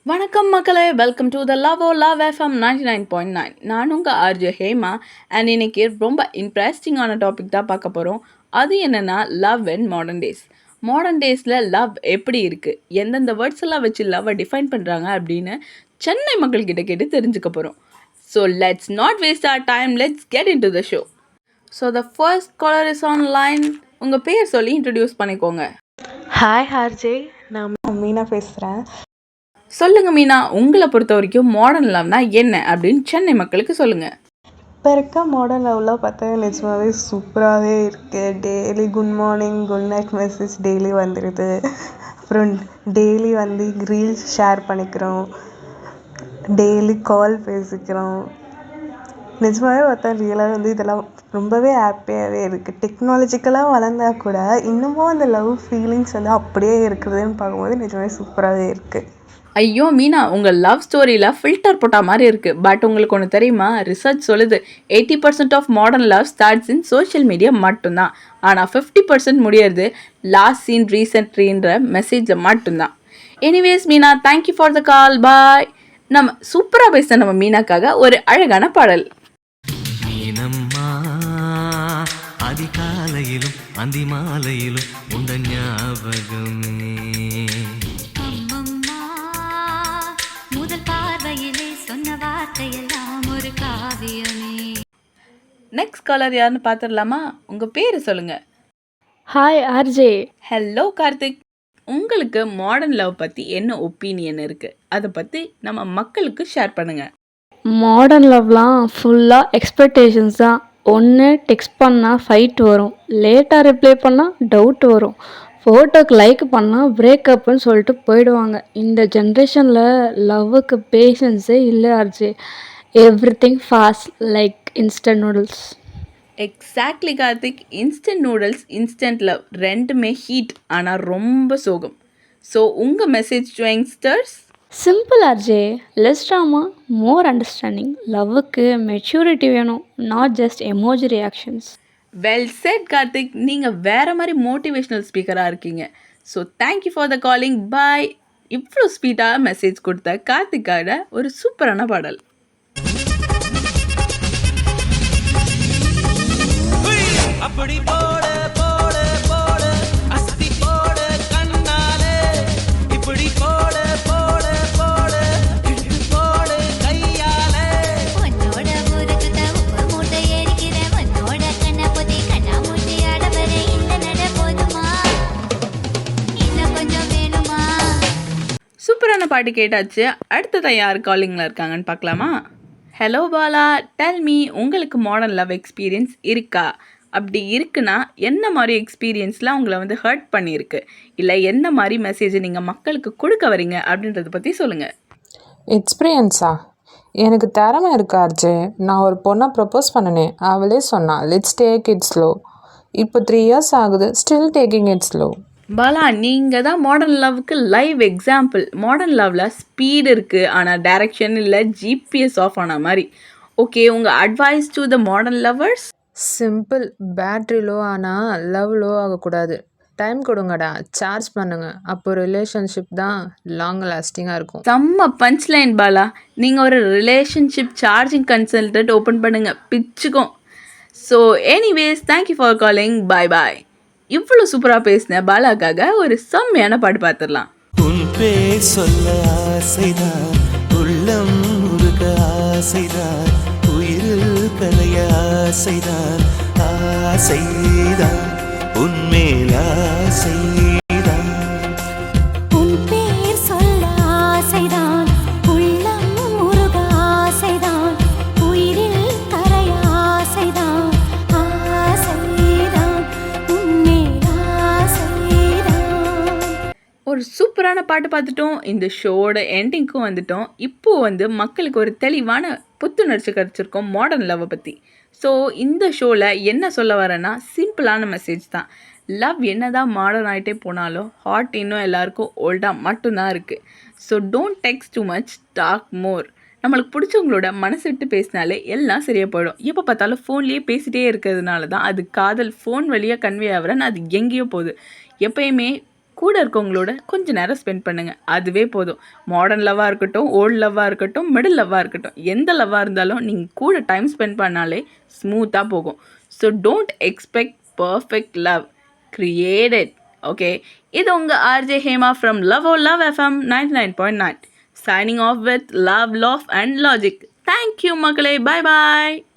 வணக்கம் மக்களே, welcome to the love FM 99.9. நான் உங்கள் ஆர்ஜே ஹேமா. அண்ட் இன்னைக்கு ரொம்ப இன்ட்ரெஸ்டிங்கான டாபிக் தான் பார்க்க போகிறோம். அது என்னென்னா love and modern days. Modern டேஸில் லவ் எப்படி இருக்குது, எந்தெந்த வேர்ட்ஸ் எல்லாம் வச்சு லவ்வை டிஃபைன் பண்ணுறாங்க அப்படின்னு சென்னை மக்கள்கிட்ட கேட்டு தெரிஞ்சுக்க போகிறோம். So let's not waste our time, let's get into the show. So the first caller is online. உங்கள் பேர் சொல்லி இன்ட்ரடியூஸ் பண்ணிக்கோங்க. ஹாய் ஆர்ஜே, நான் மீனா பேசுகிறேன். சொல்லுங்கள் மீனா, உங்களை பொறுத்த வரைக்கும் மாடர்ன் லவ்னா என்ன அப்படின்னு சென்னை மக்களுக்கு சொல்லுங்கள். இப்போ இருக்க மாடர்ன் லவ்லாம் பார்த்தா நிஜமாவே சூப்பராகவே இருக்குது. Daily good morning good night message daily வந்துடுது. அப்புறம் டெய்லி ரீல்ஸ் ஷேர் பண்ணிக்கிறோம், டெய்லி கால் பேசிக்கிறோம். நிஜமாவே பார்த்தா ரியலாக இதெல்லாம் ரொம்பவே ஹாப்பியாகவே இருக்குது. டெக்னாலஜிக்கலாக வளர்ந்தா கூட இன்னமும் அந்த லவ் ஃபீலிங்ஸ் அப்படியே இருக்குதுன்னு பார்க்கும்போது நிஜமாவே சூப்பராகவே இருக்குது. ஐயோ மீனா, உங்கள் லவ் ஸ்டோரியில் ஃபில்டர் போட்ட மாதிரி இருக்குது. பட் உங்களுக்கு ஒன்று தெரியுமா, ரிசர்ச் சொல்லுது 80% of modern love starts in social media மட்டும்தான். ஆனால் 50% முடியறது லாஸ்ட் சீன் ரீசென்ட்ரின்ற மெசேஜில் மட்டும்தான். Anyways Meena, thank you for the call, bye. நம்ம சூப்பராக பேச நம்ம மீனாக்காக ஒரு அழகான பாடல். அதிகாலையிலும் அந்தி மாலையிலும் உண்ட ஞாபகமே, நெக்ஸ்ட் காலர் யாருன்னு பார்த்துடலாமா? உங்கள் பேர் சொல்லுங்கள். Hi RJ. ஹலோ கார்த்திக். உங்களுக்கு மாடர்ன் லவ் பற்றி என்ன ஒப்பீனியன் இருக்குது, அதை பற்றி நம்ம மக்களுக்கு ஷேர் பண்ணுங்கள். மாடர்ன் லவ்லாம் ஃபுல்லாக எக்ஸ்பெக்டேஷன்ஸ் தான். ஒன்று டெக்ஸ்ட் பண்ணால் ஃபைட் வரும், லேட்டாக ரிப்ளை பண்ணால் டவுட் வரும், ஃபோட்டோக்கு லைக் பண்ணால் பிரேக்கப்னு சொல்லிட்டு போயிடுவாங்க. இந்த ஜென்ரேஷனில் லவ்வுக்கு பேஷன்ஸே இல்லை RJ. Everything fast like instant noodles. Exactly Karthik. Instant noodles, instant love ரெண்டுமே ஹீட், ஆனால் ரொம்ப சோகம். ஸோ உங்கள் message to youngsters? Simple RJ, less drama, more understanding. லவ்வுக்கு மெச்சூரிட்டி வேணும், not just emoji reactions. Well said Karthik. நீங்கள் வேறு மாதிரி மோட்டிவேஷ்னல் ஸ்பீக்கராக இருக்கீங்க. So thank you for the calling, bye. இவ்வளோ ஸ்பீடாக மெசேஜ் கொடுத்த கார்த்திக்காக ஒரு சூப்பரான பாடல். அப்படி போட போட போட அஸ்தி போட கண்ணாலே, இப்படி போட போட போட இட்டு போட கையாலே. உன்னோட ஊருக்கு உப்பு மூட்டை ஏறிக்கிற, உன்னோட கண்ண பொத்தி கண்ணா மூட்டி ஆடவர இந்த நட போதுமா, இன்னும் கொஞ்சம் வேணுமா? சூப்பரான பாட்டு கேட்டாச்சு. அடுத்ததான் யார் காலிங்கில் இருக்காங்கன்னு பார்க்கலாமா? ஹலோ பாலா, டெல் மீ, உங்களுக்கு மாடர்ன் லவ் எக்ஸ்பீரியன்ஸ் இருக்கா? அப்படி இருக்குன்னா என்ன மாதிரி எக்ஸ்பீரியன்ஸ்லாம் உங்களை ஹர்ட் பண்ணியிருக்கு, இல்லை என்ன மாதிரி மெசேஜ் நீங்கள் மக்களுக்கு கொடுக்க வரீங்க அப்படின்றத பற்றி சொல்லுங்கள். எக்ஸ்பீரியன்ஸா? எனக்கு திறமை இருக்கு ஆர்ஜே. நான் ஒரு பொண்ணை ப்ரப்போஸ் பண்ணினேன், அவளே சொன்னான் லெட்ஸ் டேக் இட் ஸ்லோ. இப்போ 3 years ஆகுது, still taking it slow. Bala, நீங்கள் தான் மாடர்ன் லவ்வுக்கு லைவ் எக்ஸாம்பிள். மாடர்ன் லவ்வில் ஸ்பீடு இருக்குது, ஆனால் டைரக்ஷன் இல்லை, ஜிபிஎஸ் ஆஃப் ஆன மாதிரி. ஓகே, உங்கள் advice to the modern lovers? Simple, battery low ஆனால் லவ் லோ ஆகக்கூடாது. டைம் கொடுங்கடா, சார்ஜ் பண்ணுங்க, அப்போ ரிலேஷன்ஷிப் தான் லாங் லாஸ்டிங்காக இருக்கும். செம்ம பஞ்ச் லைன் பாலா. நீங்கள் ஒரு ரிலேஷன்ஷிப் சார்ஜிங் கன்சல்டன்ட் ஓப்பன் பண்ணுங்கள், பிச்சுக்கும். So anyways, thank you for calling, bye bye. இவ்வளோ சூப்பராக பேசின பாலாக்காக ஒரு செம்மையான பாட்டு பார்த்துடலாம். உன் பேர் சொல்ல ஆசைதான், உள்ளம் முருக ஆசைதான், உயிரில் கலைய ஆசைதான், ஆசைதான் உன்மேல் ஆசைதான். உன் பேர் சொல்ல ஆசைதான், உள்ளம் முருக ஆசைதான், உயிரில் கரைய ஆசைதான், ஆசைதான் உன்மேல் ஆசைதான். ஒரு சூப்பரான பாட்டு பார்த்துட்டோம். இந்த ஷோட எண்டிங்க்கும் வந்துட்டோம். இப்போது மக்களுக்கு ஒரு தெளிவான புத்துணர்ச்சி கிடச்சிருக்கோம் மாடர்ன் லவ்வை பற்றி. ஸோ இந்த ஷோவில் என்ன சொல்ல வரேன்னா, சிம்பிளான மெசேஜ் தான். லவ் என்ன தான் மாடர்ன் ஆகிட்டே போனாலும் ஹார்ட் இன்னும் எல்லாருக்கும் ஓல்டாக மட்டும்தான் இருக்குது. So don't text too much, talk more. நம்மளுக்கு பிடிச்சவங்களோட மனசு விட்டு பேசினாலே எல்லாம் சரியாக போயிடும். எப்போ பார்த்தாலும் ஃபோன்லேயே பேசிகிட்டே இருக்கிறதுனால தான் அது காதல் ஃபோன் வழியாக கன்வே ஆகிறேன்னு அது எங்கேயோ போகுது. எப்பயுமே கூட இருக்கவங்களோட கொஞ்சம் நேரம் ஸ்பெண்ட் பண்ணுங்கள், அதுவே போதும். மாடர்ன் லவ்வாக இருக்கட்டும், ஓல்டு லவ்வாக இருக்கட்டும், மிடில் லவ்வாக இருக்கட்டும், எந்த லவ்வாக இருந்தாலும் நீங்கள் கூட டைம் ஸ்பெண்ட் பண்ணாலே ஸ்மூத்தாக போகும். So don't expect perfect love, create it. Okay, இது உங்கள் RJ Hema from love FM 99.9 signing off with love, love and logic. Thank you மக்களே, bye bye.